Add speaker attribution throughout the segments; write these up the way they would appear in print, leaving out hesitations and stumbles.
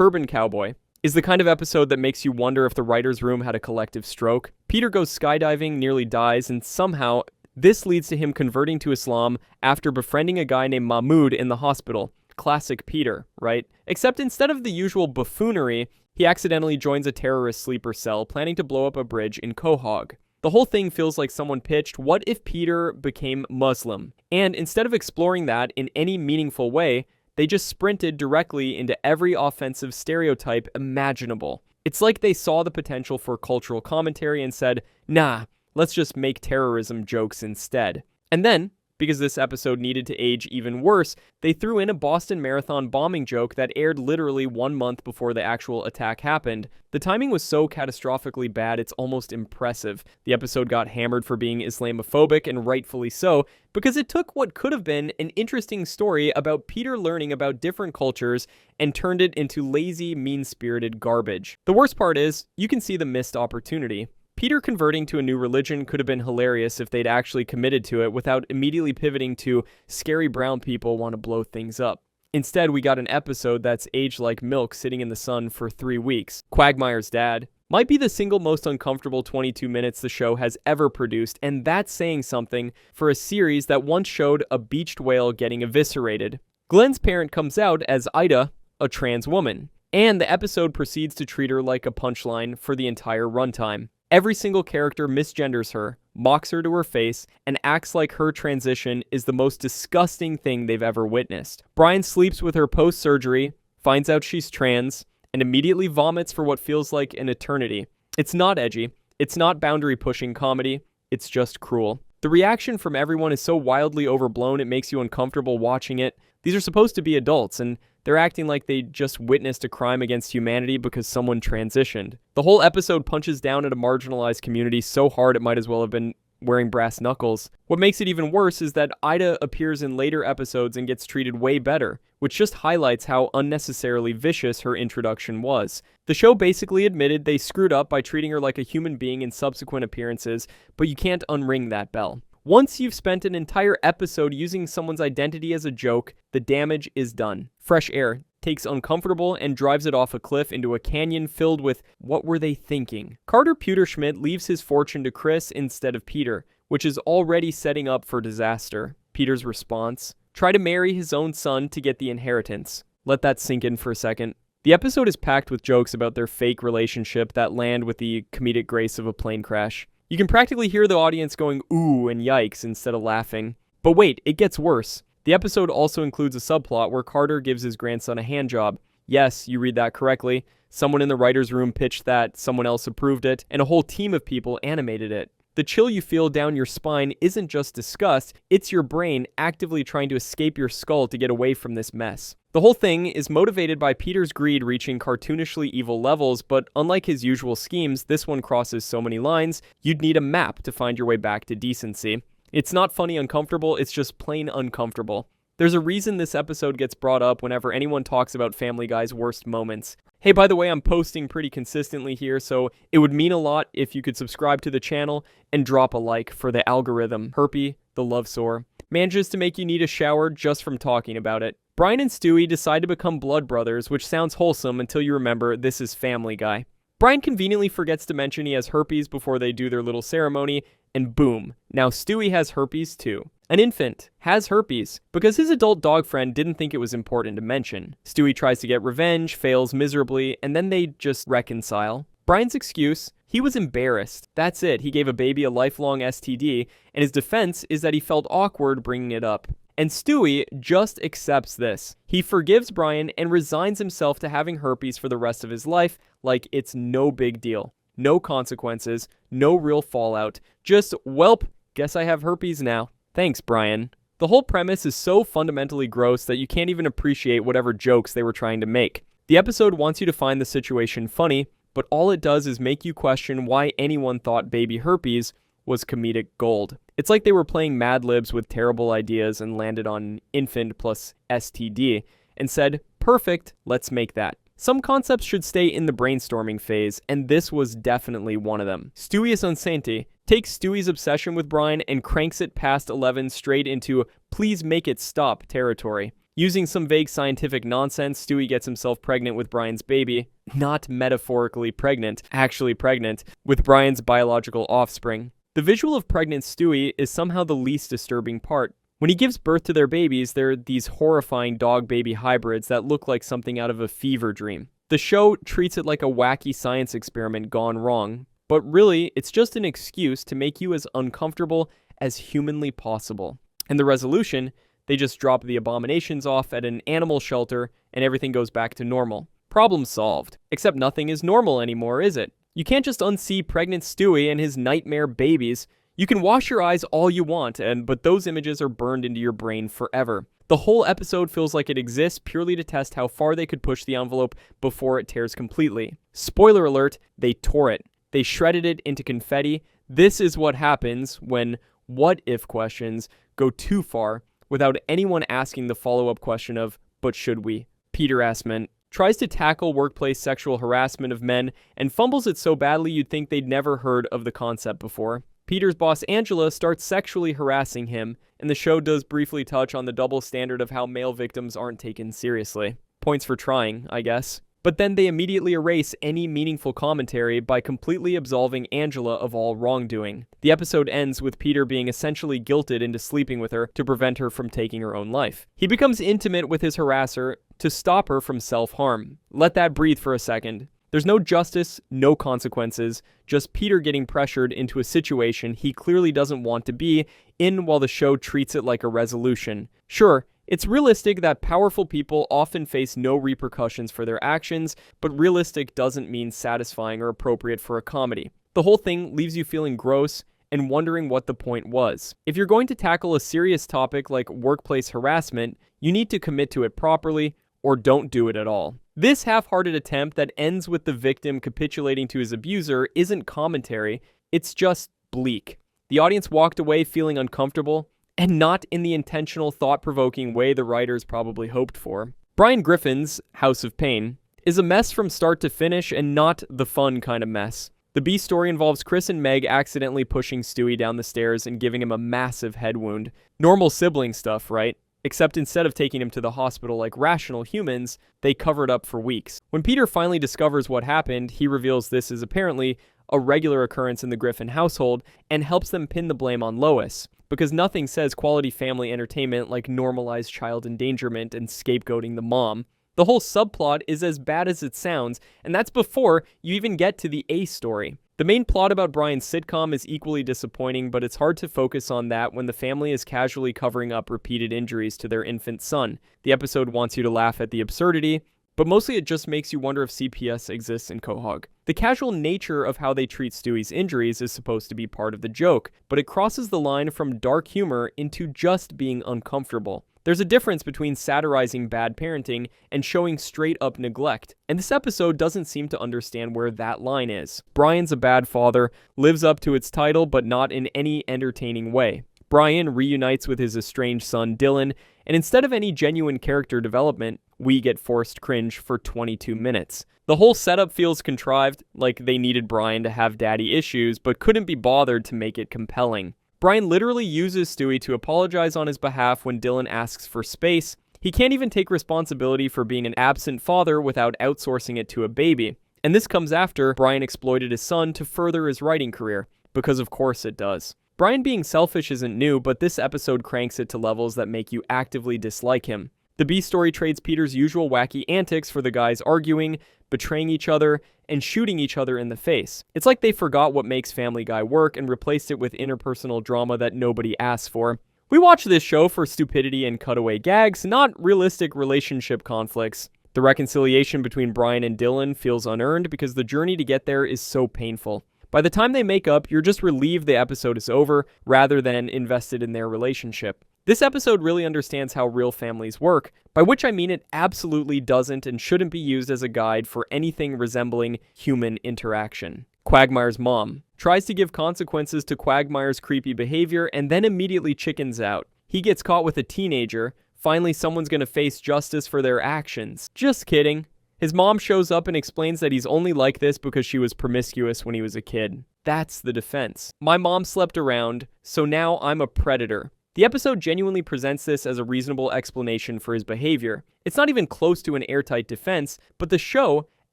Speaker 1: Turban Cowboy is the kind of episode that makes you wonder if the writer's room had a collective stroke. Peter goes skydiving, nearly dies, and somehow this leads to him converting to Islam after befriending a guy named Mahmoud in the hospital. Classic Peter, right? Except instead of the usual buffoonery, he accidentally joins a terrorist sleeper cell planning to blow up a bridge in Quahog. The whole thing feels like someone pitched, what if Peter became Muslim? And instead of exploring that in any meaningful way, they just sprinted directly into every offensive stereotype imaginable. It's like they saw the potential for cultural commentary and said, nah, let's just make terrorism jokes instead. And then, because this episode needed to age even worse, they threw in a Boston Marathon bombing joke that aired literally 1 month before the actual attack happened. The timing was so catastrophically bad, it's almost impressive. The episode got hammered for being Islamophobic, and rightfully so, because it took what could have been an interesting story about Peter learning about different cultures and turned it into lazy, mean-spirited garbage. The worst part is, you can see the missed opportunity. Peter converting to a new religion could have been hilarious if they'd actually committed to it without immediately pivoting to scary brown people want to blow things up. Instead, we got an episode that's aged like milk sitting in the sun for 3 weeks. Quagmire's dad might be the single most uncomfortable 22 minutes the show has ever produced, and that's saying something for a series that once showed a beached whale getting eviscerated. Glenn's parent comes out as Ida, a trans woman, and the episode proceeds to treat her like a punchline for the entire runtime. Every single character misgenders her, mocks her to her face, and acts like her transition is the most disgusting thing they've ever witnessed. Brian sleeps with her post-surgery, finds out she's trans, and immediately vomits for what feels like an eternity. It's not edgy, it's not boundary-pushing comedy, it's just cruel. The reaction from everyone is so wildly overblown it makes you uncomfortable watching it. These are supposed to be adults, and they're acting like they just witnessed a crime against humanity because someone transitioned. The whole episode punches down at a marginalized community so hard it might as well have been wearing brass knuckles. What makes it even worse is that Ida appears in later episodes and gets treated way better, which just highlights how unnecessarily vicious her introduction was. The show basically admitted they screwed up by treating her like a human being in subsequent appearances, but you can't unring that bell. Once you've spent an entire episode using someone's identity as a joke, the damage is done. Fresh Air takes Uncomfortable and drives it off a cliff into a canyon filled with what were they thinking? Carter Pewterschmidt leaves his fortune to Chris instead of Peter, which is already setting up for disaster. Peter's response? Try to marry his own son to get the inheritance. Let that sink in for a second. The episode is packed with jokes about their fake relationship that land with the comedic grace of a plane crash. You can practically hear the audience going ooh and yikes instead of laughing. But wait, it gets worse. The episode also includes a subplot where Carter gives his grandson a handjob. Yes, you read that correctly. Someone in the writer's room pitched that, someone else approved it, and a whole team of people animated it. The chill you feel down your spine isn't just disgust, it's your brain actively trying to escape your skull to get away from this mess. The whole thing is motivated by Peter's greed reaching cartoonishly evil levels, but unlike his usual schemes, this one crosses so many lines, you'd need a map to find your way back to decency. It's not funny uncomfortable, it's just plain uncomfortable. There's a reason this episode gets brought up whenever anyone talks about Family Guy's worst moments. Hey, by the way, I'm posting pretty consistently here, so it would mean a lot if you could subscribe to the channel and drop a like for the algorithm. Herpes, the love sore, manages to make you need a shower just from talking about it. Brian and Stewie decide to become blood brothers, which sounds wholesome until you remember this is Family Guy. Brian conveniently forgets to mention he has herpes before they do their little ceremony, and boom, now Stewie has herpes too. An infant has herpes because his adult dog friend didn't think it was important to mention. Stewie tries to get revenge, fails miserably, and then they just reconcile. Brian's excuse? He was embarrassed. That's it, he gave a baby a lifelong STD, and his defense is that he felt awkward bringing it up. And Stewie just accepts this. He forgives Brian and resigns himself to having herpes for the rest of his life like it's no big deal. No consequences, no real fallout, just, welp, guess I have herpes now. Thanks, Brian. The whole premise is so fundamentally gross that you can't even appreciate whatever jokes they were trying to make. The episode wants you to find the situation funny, but all it does is make you question why anyone thought baby herpes was comedic gold. It's like they were playing Mad Libs with terrible ideas and landed on infant plus STD and said, perfect, let's make that. Some concepts should stay in the brainstorming phase, and this was definitely one of them. Stewie is Unsenti takes Stewie's obsession with Brian and cranks it past 11 straight into please make it stop territory. Using some vague scientific nonsense, Stewie gets himself pregnant with Brian's baby. Not metaphorically pregnant, actually pregnant, with Brian's biological offspring. The visual of pregnant Stewie is somehow the least disturbing part. When he gives birth to their babies, they're these horrifying dog-baby hybrids that look like something out of a fever dream. The show treats it like a wacky science experiment gone wrong, but really, it's just an excuse to make you as uncomfortable as humanly possible. And the resolution, they just drop the abominations off at an animal shelter and everything goes back to normal. Problem solved. Except nothing is normal anymore, is it? You can't just unsee pregnant Stewie and his nightmare babies. You can wash your eyes all you want, but those images are burned into your brain forever. The whole episode feels like it exists purely to test how far they could push the envelope before it tears completely. Spoiler alert, they tore it. They shredded it into confetti. This is what happens when what-if questions go too far without anyone asking the follow-up question of, but should we? Peter Assman tries to tackle workplace sexual harassment of men and fumbles it so badly you'd think they'd never heard of the concept before. Peter's boss Angela starts sexually harassing him, and the show does briefly touch on the double standard of how male victims aren't taken seriously. Points for trying, I guess. But then they immediately erase any meaningful commentary by completely absolving Angela of all wrongdoing. The episode ends with Peter being essentially guilted into sleeping with her to prevent her from taking her own life. He becomes intimate with his harasser to stop her from self-harm. Let that breathe for a second. There's no justice, no consequences, just Peter getting pressured into a situation he clearly doesn't want to be in while the show treats it like a resolution. Sure, it's realistic that powerful people often face no repercussions for their actions, but realistic doesn't mean satisfying or appropriate for a comedy. The whole thing leaves you feeling gross and wondering what the point was. If you're going to tackle a serious topic like workplace harassment, you need to commit to it properly, or don't do it at all. This half-hearted attempt that ends with the victim capitulating to his abuser isn't commentary, it's just bleak. The audience walked away feeling uncomfortable, and not in the intentional, thought-provoking way the writers probably hoped for. Brian Griffin's House of Pain is a mess from start to finish and not the fun kind of mess. The B story involves Chris and Meg accidentally pushing Stewie down the stairs and giving him a massive head wound. Normal sibling stuff, right? Except instead of taking him to the hospital like rational humans, they covered up for weeks. When Peter finally discovers what happened, he reveals this is apparently a regular occurrence in the Griffin household and helps them pin the blame on Lois. Because nothing says quality family entertainment like normalized child endangerment and scapegoating the mom. The whole subplot is as bad as it sounds, and that's before you even get to the A story. The main plot about Brian's sitcom is equally disappointing, but it's hard to focus on that when the family is casually covering up repeated injuries to their infant son. The episode wants you to laugh at the absurdity, but mostly it just makes you wonder if CPS exists in Quahog. The casual nature of how they treat Stewie's injuries is supposed to be part of the joke, but it crosses the line from dark humor into just being uncomfortable. There's a difference between satirizing bad parenting and showing straight-up neglect, and this episode doesn't seem to understand where that line is. Brian's a bad father, lives up to its title, but not in any entertaining way. Brian reunites with his estranged son Dylan, and instead of any genuine character development, we get forced cringe for 22 minutes. The whole setup feels contrived, like they needed Brian to have daddy issues, but couldn't be bothered to make it compelling. Brian literally uses Stewie to apologize on his behalf when Dylan asks for space. He can't even take responsibility for being an absent father without outsourcing it to a baby. And this comes after Brian exploited his son to further his writing career, because of course it does. Brian being selfish isn't new, but this episode cranks it to levels that make you actively dislike him. The B story trades Peter's usual wacky antics for the guys arguing, betraying each other, and shooting each other in the face. It's like they forgot what makes Family Guy work and replaced it with interpersonal drama that nobody asks for. We watch this show for stupidity and cutaway gags, not realistic relationship conflicts. The reconciliation between Brian and Dylan feels unearned because the journey to get there is so painful. By the time they make up, you're just relieved the episode is over, rather than invested in their relationship. This episode really understands how real families work, by which I mean it absolutely doesn't and shouldn't be used as a guide for anything resembling human interaction. Quagmire's mom tries to give consequences to Quagmire's creepy behavior and then immediately chickens out. He gets caught with a teenager. Finally, someone's gonna face justice for their actions. Just kidding. His mom shows up and explains that he's only like this because she was promiscuous when he was a kid. That's the defense. My mom slept around, so now I'm a predator. The The episode genuinely presents this as a reasonable explanation for his behavior. It's not even close to an airtight defense, but the show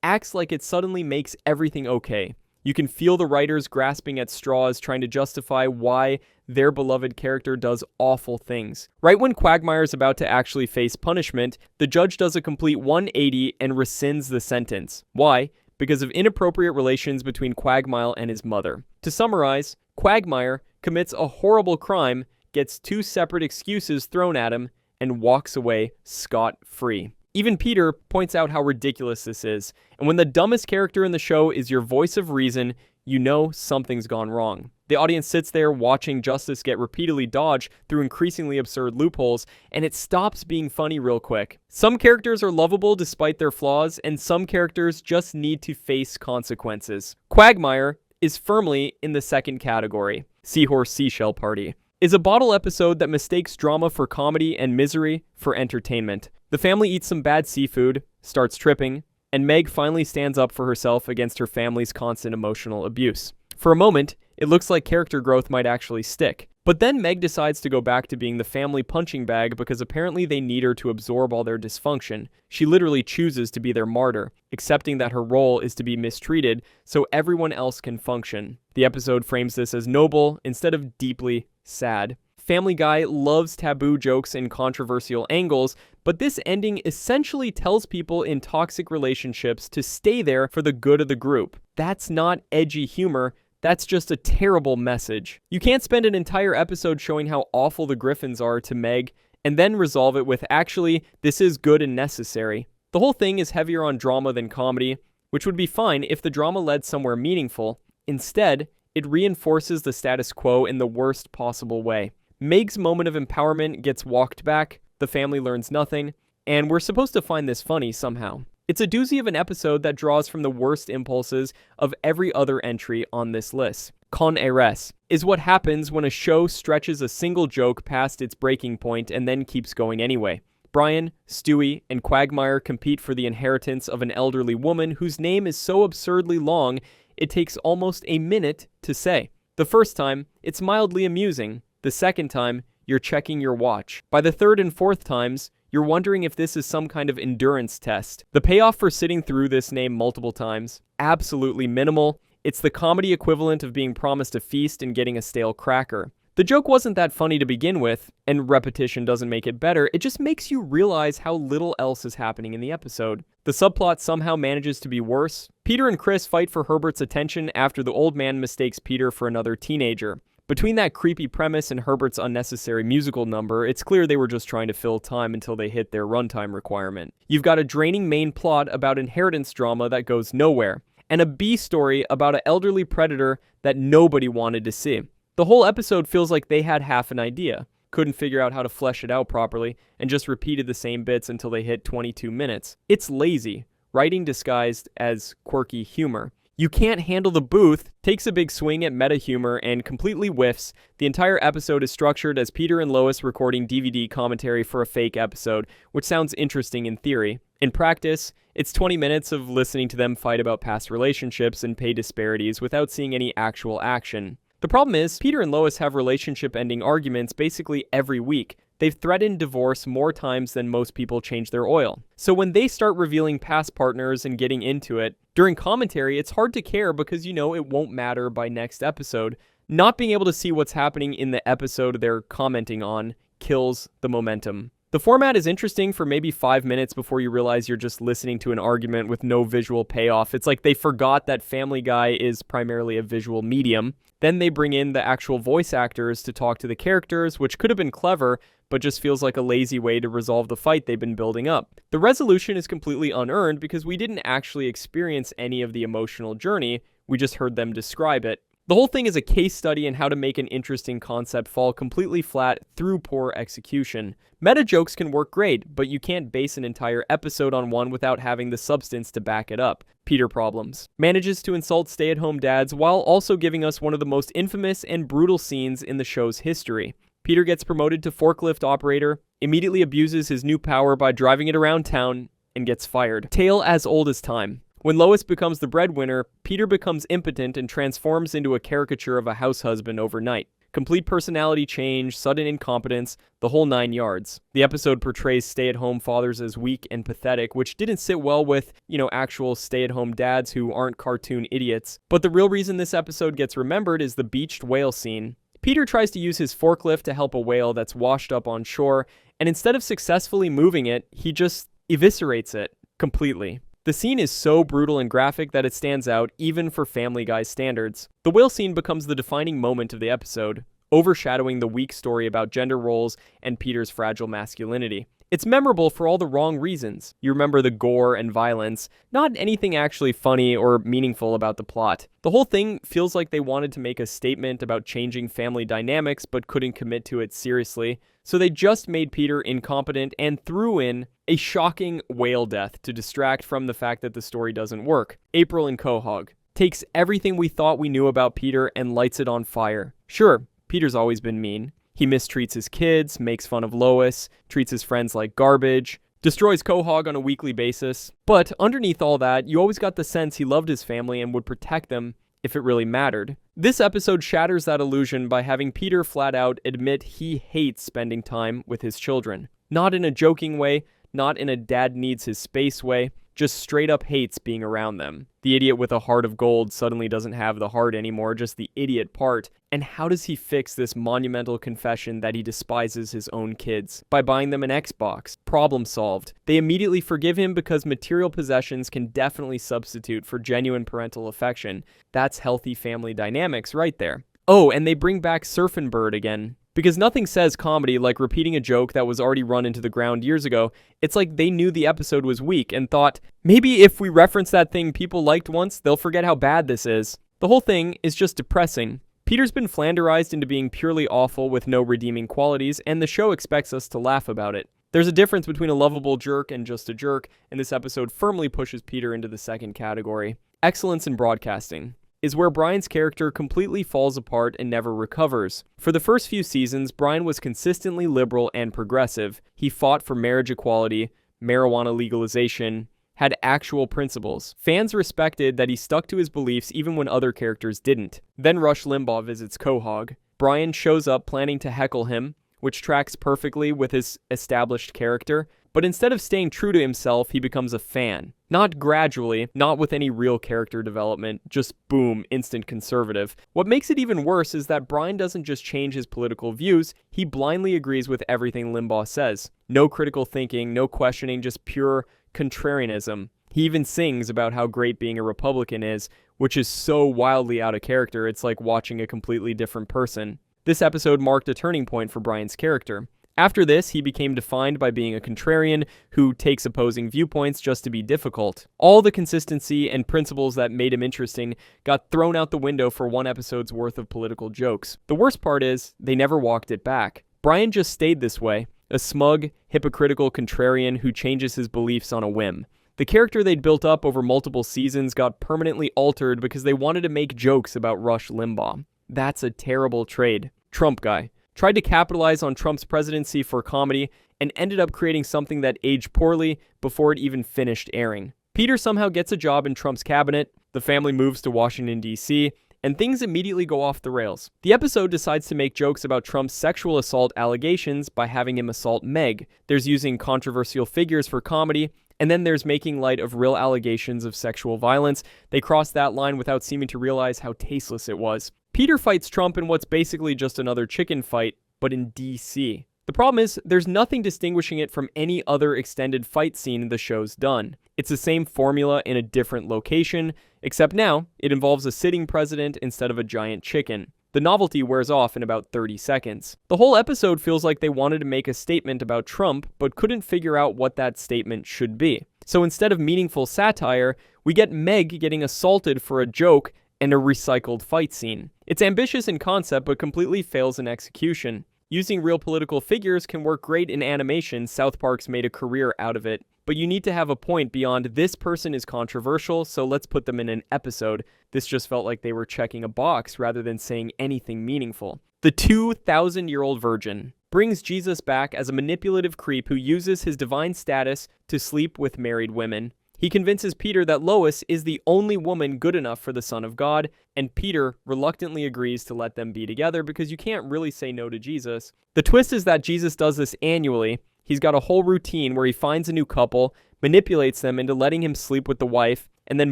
Speaker 1: acts like it suddenly makes everything okay. You can feel the writers grasping at straws, trying to justify why their beloved character does awful things. Right when Quagmire is about to actually face punishment, the judge does a complete 180 and rescinds the sentence. Why? Because of inappropriate relations between Quagmire and his mother. To summarize, Quagmire commits a horrible crime, gets 2 separate excuses thrown at him, and walks away scot-free. Even Peter points out how ridiculous this is, and when the dumbest character in the show is your voice of reason, you know something's gone wrong. The audience sits there watching justice get repeatedly dodged through increasingly absurd loopholes, and it stops being funny real quick. Some characters are lovable despite their flaws, and some characters just need to face consequences. Quagmire is firmly in the second category. Seahorse Seashell Party is a bottle episode that mistakes drama for comedy and misery for entertainment. The family eats some bad seafood, starts tripping, and Meg finally stands up for herself against her family's constant emotional abuse. For a moment, it looks like character growth might actually stick. But then Meg decides to go back to being the family punching bag because apparently they need her to absorb all their dysfunction. She literally chooses to be their martyr, accepting that her role is to be mistreated so everyone else can function. The episode frames this as noble instead of deeply sad. Family Guy loves taboo jokes and controversial angles, but this ending essentially tells people in toxic relationships to stay there for the good of the group. That's not edgy humor. That's just a terrible message. You can't spend an entire episode showing how awful the Griffins are to Meg and then resolve it with, actually, this is good and necessary. The whole thing is heavier on drama than comedy, which would be fine if the drama led somewhere meaningful. Instead, it reinforces the status quo in the worst possible way. Meg's moment of empowerment gets walked back, the family learns nothing, and we're supposed to find this funny somehow. It's a doozy of an episode that draws from the worst impulses of every other entry on this list. Con heiress is what happens when a show stretches a single joke past its breaking point and then keeps going anyway. Brian, Stewie, and Quagmire compete for the inheritance of an elderly woman whose name is so absurdly long it takes almost a minute to say. The first time, it's mildly amusing. The second time, you're checking your watch. By the third and fourth times, you're wondering if this is some kind of endurance test. The payoff for sitting through this name multiple times, absolutely minimal. It's the comedy equivalent of being promised a feast and getting a stale cracker. The joke wasn't that funny to begin with, and repetition doesn't make it better. It just makes you realize how little else is happening in the episode. The subplot somehow manages to be worse. Peter and Chris fight for Herbert's attention after the old man mistakes Peter for another teenager. Between that creepy premise and Herbert's unnecessary musical number, it's clear they were just trying to fill time until they hit their runtime requirement. You've got a draining main plot about inheritance drama that goes nowhere, and a B story about an elderly predator that nobody wanted to see. The whole episode feels like they had half an idea, couldn't figure out how to flesh it out properly, and just repeated the same bits until they hit 22 minutes. It's lazy, writing disguised as quirky humor. You Can't Handle the Booth takes a big swing at meta humor and completely whiffs. The entire episode is structured as Peter and Lois recording DVD commentary for a fake episode, which sounds interesting in theory. In practice, it's 20 minutes of listening to them fight about past relationships and pay disparities without seeing any actual action. The problem is, Peter and Lois have relationship-ending arguments basically every week. They've threatened divorce more times than most people change their oil. So when they start revealing past partners and getting into it, during commentary, it's hard to care because you know it won't matter by next episode. Not being able to see what's happening in the episode they're commenting on kills the momentum. The format is interesting for maybe 5 minutes before you realize you're just listening to an argument with no visual payoff. It's like they forgot that Family Guy is primarily a visual medium. Then they bring in the actual voice actors to talk to the characters, which could have been clever, but just feels like a lazy way to resolve the fight they've been building up. The resolution is completely unearned because we didn't actually experience any of the emotional journey, we just heard them describe it. The whole thing is a case study in how to make an interesting concept fall completely flat through poor execution. Meta jokes can work great, but you can't base an entire episode on one without having the substance to back it up. Peter Problems manages to insult stay-at-home dads while also giving us one of the most infamous and brutal scenes in the show's history. Peter gets promoted to forklift operator, immediately abuses his new power by driving it around town, and gets fired. Tale as old as time. When Lois becomes the breadwinner, Peter becomes impotent and transforms into a caricature of a house husband overnight. Complete personality change, sudden incompetence, the whole 9 yards. The episode portrays stay-at-home fathers as weak and pathetic, which didn't sit well with, actual stay-at-home dads who aren't cartoon idiots. But the real reason this episode gets remembered is the beached whale scene. Peter tries to use his forklift to help a whale that's washed up on shore, and instead of successfully moving it, he just eviscerates it completely. The scene is so brutal and graphic that it stands out even for Family Guy standards. The whale scene becomes the defining moment of the episode, overshadowing the weak story about gender roles and Peter's fragile masculinity. It's memorable for all the wrong reasons. You remember the gore and violence, not anything actually funny or meaningful about the plot. The whole thing feels like they wanted to make a statement about changing family dynamics but couldn't commit to it seriously, so they just made Peter incompetent and threw in a shocking whale death to distract from the fact that the story doesn't work. April in Quahog takes everything we thought we knew about Peter and lights it on fire. Sure, Peter's always been mean. He mistreats his kids, makes fun of Lois, treats his friends like garbage, destroys Quahog on a weekly basis. But underneath all that, you always got the sense he loved his family and would protect them if it really mattered. This episode shatters that illusion by having Peter flat out admit he hates spending time with his children. Not in a joking way, not in a dad needs his space way, just straight up hates being around them. The idiot with a heart of gold suddenly doesn't have the heart anymore, just the idiot part. And how does he fix this monumental confession that he despises his own kids? By buying them an Xbox. Problem solved. They immediately forgive him because material possessions can definitely substitute for genuine parental affection. That's healthy family dynamics right there. Oh, and they bring back Surfin' Bird again. Because nothing says comedy like repeating a joke that was already run into the ground years ago. It's like they knew the episode was weak and thought, maybe if we reference that thing people liked once, they'll forget how bad this is. The whole thing is just depressing. Peter's been flanderized into being purely awful with no redeeming qualities, and the show expects us to laugh about it. There's a difference between a lovable jerk and just a jerk, and this episode firmly pushes Peter into the second category. Excellence in broadcasting is where Brian's character completely falls apart and never recovers. For the first few seasons, Brian was consistently liberal and progressive. He fought for marriage equality, marijuana legalization, had actual principles. Fans respected that he stuck to his beliefs even when other characters didn't. Then Rush Limbaugh visits Quahog. Brian shows up planning to heckle him, which tracks perfectly with his established character, but instead of staying true to himself, he becomes a fan. Not gradually, not with any real character development, just boom, instant conservative. What makes it even worse is that Brian doesn't just change his political views, he blindly agrees with everything Limbaugh says. No critical thinking, no questioning, just pure contrarianism. He even sings about how great being a Republican is, which is so wildly out of character, it's like watching a completely different person. This episode marked a turning point for Brian's character. After this, he became defined by being a contrarian who takes opposing viewpoints just to be difficult. All the consistency and principles that made him interesting got thrown out the window for one episode's worth of political jokes. The worst part is, they never walked it back. Brian just stayed this way, a smug, hypocritical contrarian who changes his beliefs on a whim. The character they'd built up over multiple seasons got permanently altered because they wanted to make jokes about Rush Limbaugh. That's a terrible trade. Trump guy. Tried to capitalize on Trump's presidency for comedy, and ended up creating something that aged poorly before it even finished airing. Peter somehow gets a job in Trump's cabinet, the family moves to Washington, D.C., and things immediately go off the rails. The episode decides to make jokes about Trump's sexual assault allegations by having him assault Meg. There's using controversial figures for comedy, and then there's making light of real allegations of sexual violence. They cross that line without seeming to realize how tasteless it was. Peter fights Trump in what's basically just another chicken fight, but in DC. The problem is, there's nothing distinguishing it from any other extended fight scene the show's done. It's the same formula in a different location, except now, it involves a sitting president instead of a giant chicken. The novelty wears off in about 30 seconds. The whole episode feels like they wanted to make a statement about Trump, but couldn't figure out what that statement should be. So instead of meaningful satire, we get Meg getting assaulted for a joke and a recycled fight scene. It's ambitious in concept, but completely fails in execution. Using real political figures can work great in animation. South Park's made a career out of it. But you need to have a point beyond this person is controversial, so let's put them in an episode. This just felt like they were checking a box rather than saying anything meaningful. The 2,000-year-old virgin brings Jesus back as a manipulative creep who uses his divine status to sleep with married women. He convinces Peter that Lois is the only woman good enough for the Son of God, and Peter reluctantly agrees to let them be together because you can't really say no to Jesus. The twist is that Jesus does this annually. He's got a whole routine where he finds a new couple, manipulates them into letting him sleep with the wife, and then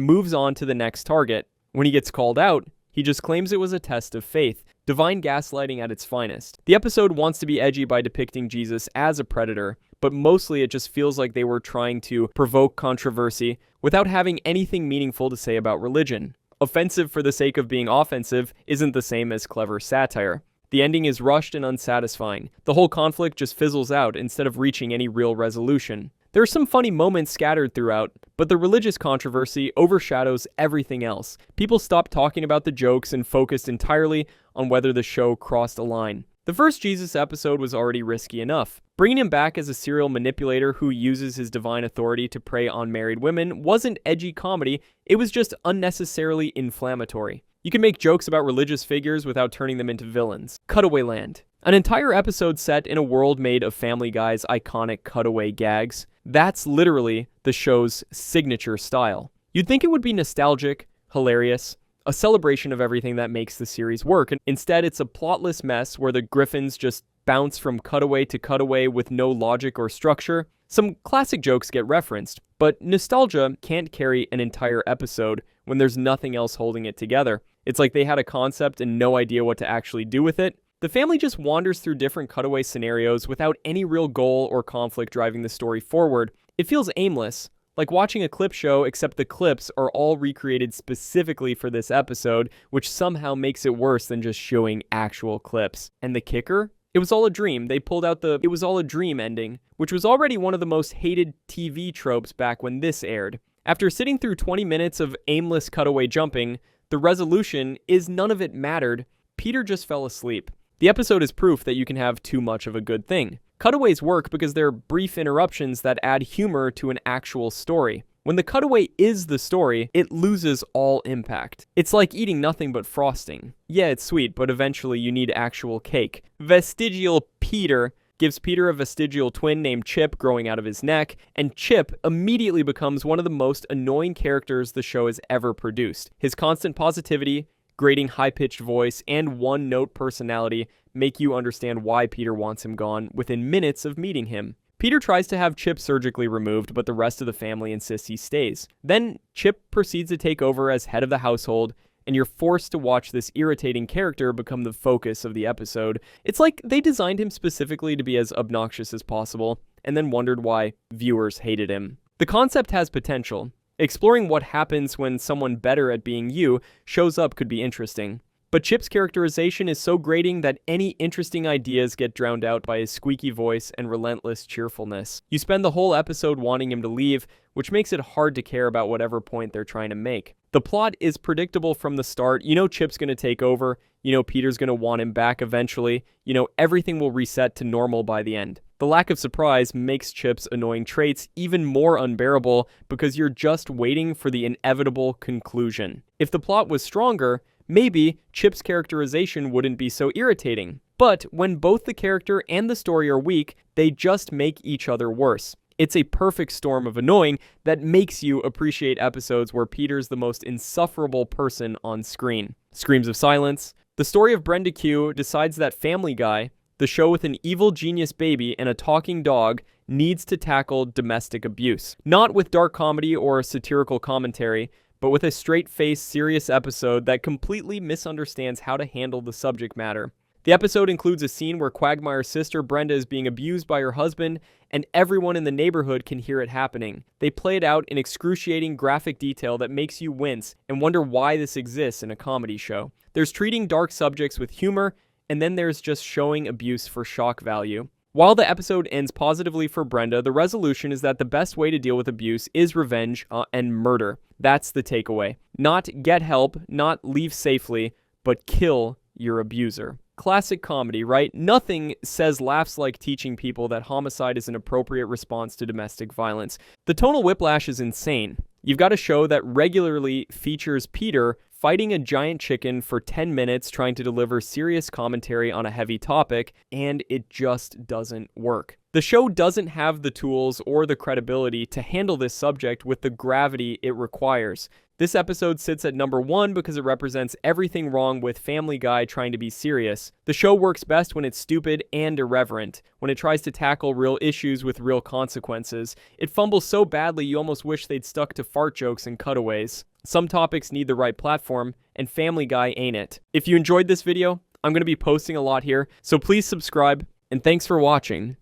Speaker 1: moves on to the next target. When he gets called out, he just claims it was a test of faith, divine gaslighting at its finest. The episode wants to be edgy by depicting Jesus as a predator, but mostly it just feels like they were trying to provoke controversy without having anything meaningful to say about religion. Offensive for the sake of being offensive isn't the same as clever satire. The ending is rushed and unsatisfying. The whole conflict just fizzles out instead of reaching any real resolution. There are some funny moments scattered throughout, but the religious controversy overshadows everything else. People stopped talking about the jokes and focused entirely on whether the show crossed a line. The first Jesus episode was already risky enough. Bringing him back as a serial manipulator who uses his divine authority to prey on married women wasn't edgy comedy, it was just unnecessarily inflammatory. You can make jokes about religious figures without turning them into villains. Cutaway Land. An entire episode set in a world made of Family Guy's iconic cutaway gags. That's literally the show's signature style. You'd think it would be nostalgic, hilarious, a celebration of everything that makes the series work, and instead it's a plotless mess where the Griffins just bounce from cutaway to cutaway with no logic or structure. Some classic jokes get referenced, but nostalgia can't carry an entire episode when there's nothing else holding it together. It's like they had a concept and no idea what to actually do with it. The family just wanders through different cutaway scenarios without any real goal or conflict driving the story forward. It feels aimless, like watching a clip show, except the clips are all recreated specifically for this episode, which somehow makes it worse than just showing actual clips. And the kicker? It was all a dream. They pulled out the "it was all a dream" ending, which was already one of the most hated TV tropes back when this aired. After sitting through 20 minutes of aimless cutaway jumping, the resolution is none of it mattered. Peter just fell asleep. The episode is proof that you can have too much of a good thing. Cutaways work because they're brief interruptions that add humor to an actual story. When the cutaway is the story, it loses all impact. It's like eating nothing but frosting. Yeah, it's sweet, but eventually you need actual cake. Vestigial Peter gives Peter a vestigial twin named Chip growing out of his neck, and Chip immediately becomes one of the most annoying characters the show has ever produced. His constant positivity, grating high-pitched voice, and one-note personality make you understand why Peter wants him gone within minutes of meeting him. Peter tries to have Chip surgically removed, but the rest of the family insists he stays. Then Chip proceeds to take over as head of the household, and you're forced to watch this irritating character become the focus of the episode. It's like they designed him specifically to be as obnoxious as possible, and then wondered why viewers hated him. The concept has potential. Exploring what happens when someone better at being you shows up could be interesting. But Chip's characterization is so grating that any interesting ideas get drowned out by his squeaky voice and relentless cheerfulness. You spend the whole episode wanting him to leave, which makes it hard to care about whatever point they're trying to make. The plot is predictable from the start. You know Chip's going to take over. You know Peter's going to want him back eventually. You know everything will reset to normal by the end. The lack of surprise makes Chip's annoying traits even more unbearable because you're just waiting for the inevitable conclusion. If the plot was stronger, maybe Chip's characterization wouldn't be so irritating. But when both the character and the story are weak, they just make each other worse. It's a perfect storm of annoying that makes you appreciate episodes where Peter's the most insufferable person on screen. Screams of silence. The story of Brenda Q decides that Family Guy, the show with an evil genius baby and a talking dog, needs to tackle domestic abuse. Not with dark comedy or satirical commentary, but with a straight-faced, serious episode that completely misunderstands how to handle the subject matter. The episode includes a scene where Quagmire's sister Brenda is being abused by her husband, and everyone in the neighborhood can hear it happening. They play it out in excruciating graphic detail that makes you wince and wonder why this exists in a comedy show. There's treating dark subjects with humor, and then there's just showing abuse for shock value. While the episode ends positively for Brenda, the resolution is that the best way to deal with abuse is revenge and murder. That's the takeaway. Not get help, not leave safely, but kill your abuser. Classic comedy, right? Nothing says laughs like teaching people that homicide is an appropriate response to domestic violence. The tonal whiplash is insane. You've got a show that regularly features Peter fighting a giant chicken for 10 minutes trying to deliver serious commentary on a heavy topic, and it just doesn't work. The show doesn't have the tools or the credibility to handle this subject with the gravity it requires. This episode sits at number 1 because it represents everything wrong with Family Guy trying to be serious. The show works best when it's stupid and irreverent, when it tries to tackle real issues with real consequences. It fumbles so badly you almost wish they'd stuck to fart jokes and cutaways. Some topics need the right platform, and Family Guy ain't it. If you enjoyed this video, I'm going to be posting a lot here, so please subscribe, and thanks for watching.